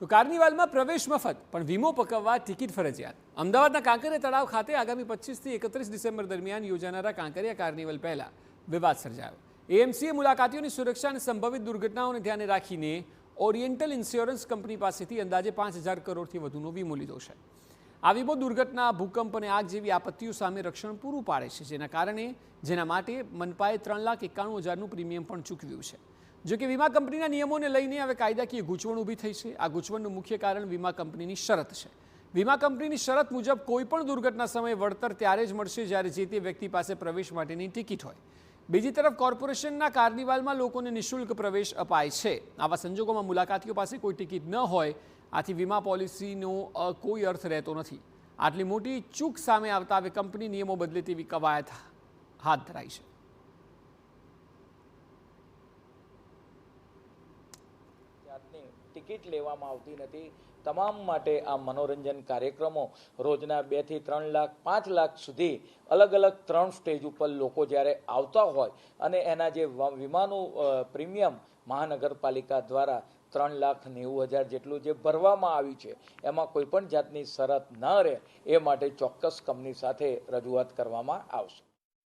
તો કાર્નિવાલમાં પ્રવેશ મફત પણ વીમો પકવવા ટિકિટ ફરજિયાત। અમદાવાદના કાંકરિયા તળાવ ખાતે આગામી 25 થી 31 ડિસેમ્બર દરમિયાન યોજાનારા કાંકરિયા કાર્નિવલ પહેલા વિવાદ સર્જાયો। એએમસીએ મુલાકાતીઓની સુરક્ષા અને સંભવિત દુર્ઘટનાઓને ધ્યાને રાખીને ઓરિએન્ટલ ઇન્સ્યોરન્સ કંપની પાસેથી અંદાજે 5,000 કરોડથી વધુનો વીમો લીધો છે। આ વીમો દુર્ઘટના, ભૂકંપ અને આગ જેવી આપત્તિઓ સામે રક્ષણ પૂરું પાડે છે, જેના માટે મનપાએ 3,91,000નું પ્રીમિયમ પણ ચૂકવ્યું છે। જો કે વીમા કંપનીના નિયમોને લઈને હવે કાયદાકીય ગૂંચવણ ઊભી થઈ છે। આ ગૂંચવણનું મુખ્ય કારણ વીમા કંપનીની શરત છે। વીમા કંપનીની શરત મુજબ કોઈપણ દુર્ઘટના સમયે વળતર ત્યારે જ મળશે જ્યારે જે તે વ્યક્તિ પાસે પ્રવેશ માટેની ટિકિટ હોય। બીજી તરફ કોર્પોરેશનના કાર્નિવાલમાં લોકોને નિઃશુલ્ક પ્રવેશ અપાય છે। આવા સંજોગોમાં મુલાકાતીઓ પાસે કોઈ ટિકિટ ન હોય, આથી વીમા પોલિસીનો કોઈ અર્થ રહેતો નથી। આટલી મોટી ચૂક સામે આવતા હવે કંપની નિયમો બદલે તેવી કવાયત હાથ ધરાઈ છે। ટિકિટ લેવામાં આવતી નથી। તમામ માટે આ મનોરંજન કાર્યક્રમો રોજના 2 થી 3 લાખ 5 લાખ સુધી અલગ અલગ 3 સ્ટેજ ઉપર લોકો જ્યારે આવતા હોય અને એના જે વીમાનું પ્રીમિયમ મહાનગરપાલિકા દ્વારા 3,90,000 જેટલું જે ભરવામાં આવ્યું છે, એમાં કોઈ પણ જાતની શરત ન રહે એ માટે ચોક્કસ કંપની સાથે રજૂઆત કરવામાં આવશે।